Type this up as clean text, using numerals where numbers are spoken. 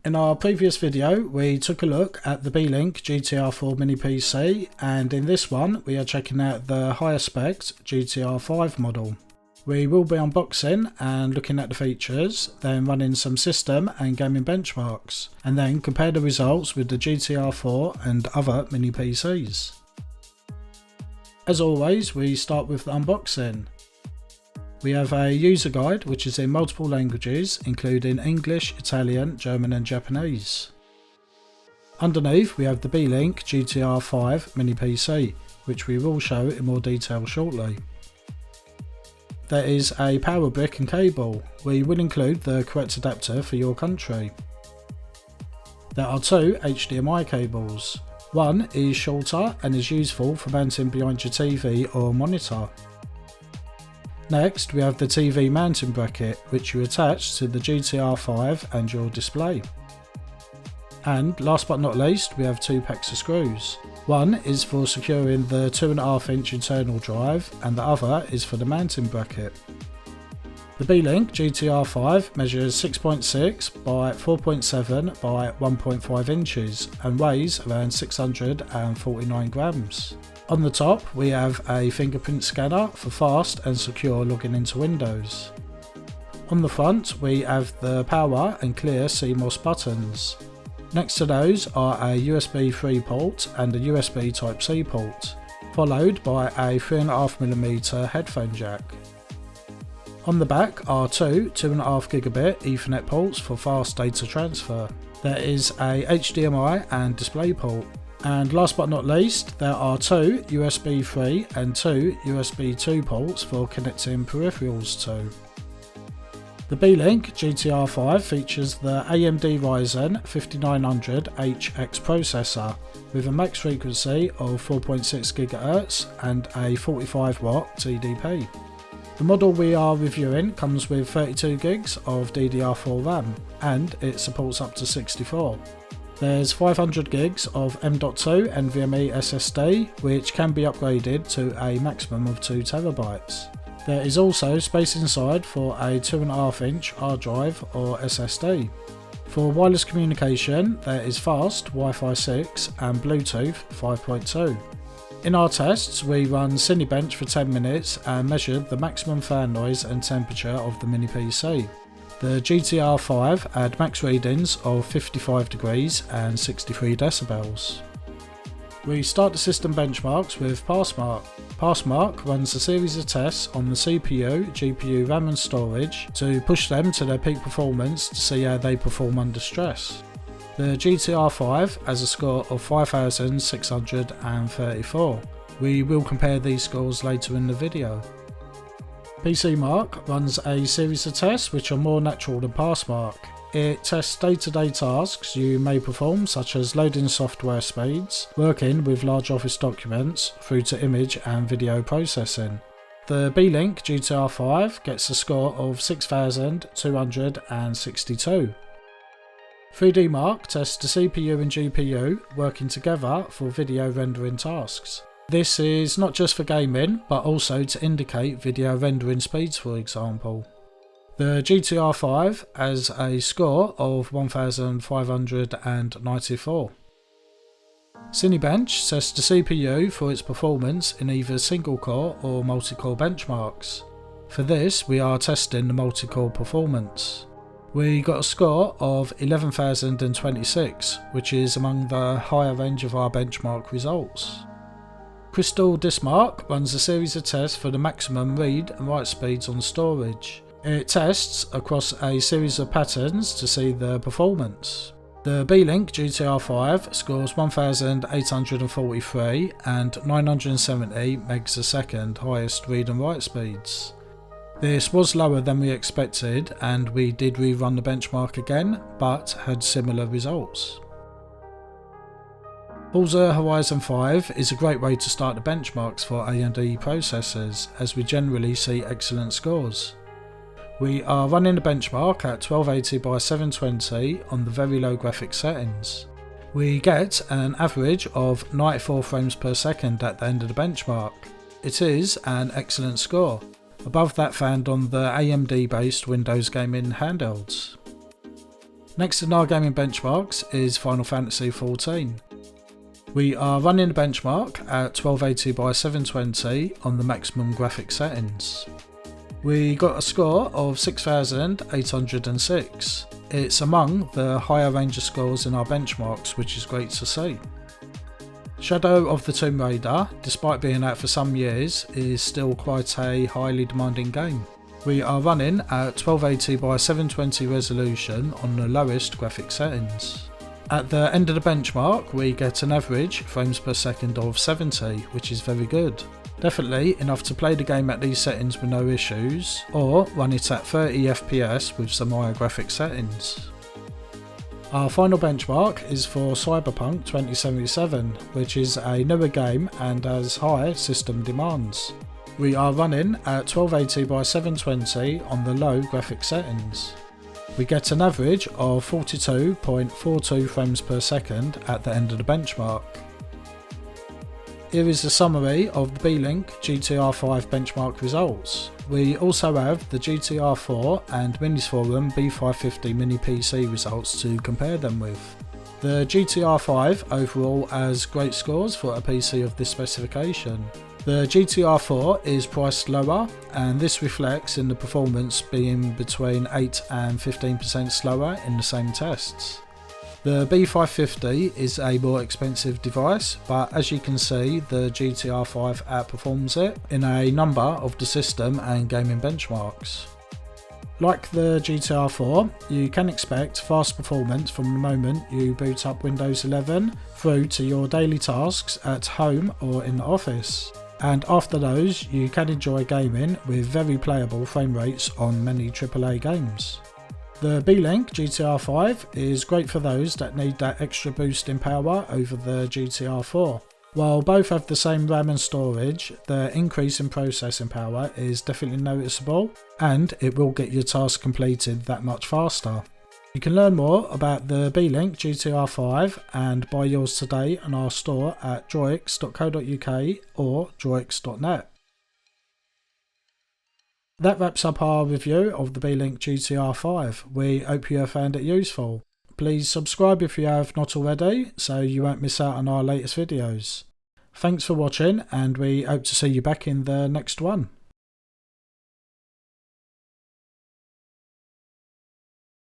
In our previous video, we took a look at the Beelink GTR4 mini PC, and in this one we are checking out the higher spec GTR5 model. We will be unboxing and looking at the features, then running some system and gaming benchmarks, and then compare the results with the GTR4 and other mini PCs. As always, we start with the unboxing. We have a user guide which is in multiple languages, including English, Italian, German and Japanese. Underneath we have the Beelink GTR5 mini PC, which we will show in more detail shortly. There is a power brick and cable. We will include the correct adapter for your country. There are two HDMI cables. One is shorter and is useful for mounting behind your TV or monitor. Next we have the TV mounting bracket, which you attach to the GTR5 and your display. And last but not least, we have two packs of screws. One is for securing the 2.5-inch internal drive and the other is for the mounting bracket. The Beelink GTR5 measures 6.6 by 4.7 by 1.5 inches and weighs around 649 grams. On the top we have a fingerprint scanner for fast and secure logging into Windows. On the front we have the power and clear CMOS buttons. Next to those are a USB 3 port and a USB Type-C port, followed by a 3.5mm headphone jack. On the back are two 2.5 gigabit Ethernet ports for fast data transfer. There is a HDMI and display port. And last but not least, there are two USB 3 and two USB 2 ports for connecting peripherals to. The Beelink GTR5 features the AMD Ryzen 5900HX processor with a max frequency of 4.6 GHz and a 45W TDP. The model we are reviewing comes with 32 gigs of DDR4 RAM and it supports up to 64. There's 500 gigs of M.2 NVMe SSD, which can be upgraded to a maximum of 2 TB. There is also space inside for a 2.5-inch hard drive or SSD. For wireless communication, there is fast Wi-Fi 6 and Bluetooth 5.2. In our tests, we run Cinebench for 10 minutes and measured the maximum fan noise and temperature of the mini PC. The GTR5 had max readings of 55 degrees and 63 decibels. We start the system benchmarks with PassMark. PassMark runs a series of tests on the CPU, GPU, RAM and storage to push them to their peak performance to see how they perform under stress. The GTR5 has a score of 5,634. We will compare these scores later in the video. PCMark runs a series of tests which are more natural than PassMark. It tests day-to-day tasks you may perform, such as loading software speeds, working with large office documents, through to image and video processing. The Beelink GTR5 gets a score of 6,262. 3DMark tests the CPU and GPU working together for video rendering tasks. This is not just for gaming, but also to indicate video rendering speeds, for example. The GTR5 has a score of 1,594. Cinebench tests the CPU for its performance in either single-core or multi-core benchmarks. For this, we are testing the multi-core performance. We got a score of 11,026, which is among the higher range of our benchmark results. CrystalDiskMark runs a series of tests for the maximum read and write speeds on storage. It tests across a series of patterns to see the performance. The Beelink GTR5 scores 1,843 and 970 megs a second highest read and write speeds. This was lower than we expected and we did rerun the benchmark again, but had similar results. Forza Horizon 5 is a great way to start the benchmarks for AMD processors, as we generally see excellent scores. We are running the benchmark at 1280 by 720 on the very low graphics settings. We get an average of 94 frames per second at the end of the benchmark. It is an excellent score, above that found on the AMD based Windows gaming handhelds. Next in our gaming benchmarks is Final Fantasy XIV. We are running the benchmark at 1280 by 720 on the maximum graphic settings. We got a score of 6,806. It's among the higher range of scores in our benchmarks, which is great to see. Shadow of the Tomb Raider, despite being out for some years, is still quite a highly demanding game. We are running at 1280 by 720 resolution on the lowest graphic settings. At the end of the benchmark, we get an average frames per second of 70, which is very good. Definitely enough to play the game at these settings with no issues, or run it at 30 FPS with some higher graphic settings. Our final benchmark is for Cyberpunk 2077, which is a newer game and has high system demands. We are running at 1280 by 720 on the low graphic settings. We get an average of 42.42 frames per second at the end of the benchmark. Here is a summary of the Beelink GTR5 benchmark results. We also have the GTR4 and Minis Forum B550 mini PC results to compare them with. The GTR5 overall has great scores for a PC of this specification. The GTR4 is priced lower, and this reflects in the performance being between 8 and 15% slower in the same tests. The B550 is a more expensive device, but as you can see, the GTR5 outperforms it in a number of the system and gaming benchmarks. Like the GTR4, you can expect fast performance from the moment you boot up Windows 11 through to your daily tasks at home or in the office. And after those, you can enjoy gaming with very playable frame rates on many AAA games. The Beelink GTR5 is great for those that need that extra boost in power over the GTR4. While both have the same RAM and storage, the increase in processing power is definitely noticeable, and it will get your task completed that much faster. You can learn more about the Beelink GTR5 and buy yours today on our store at DroiX.co.uk or DroiX.net. That wraps up our review of the Beelink GTR5. We hope you have found it useful. Please subscribe if you have not already, so you won't miss out on our latest videos. Thanks for watching, and we hope to see you back in the next one.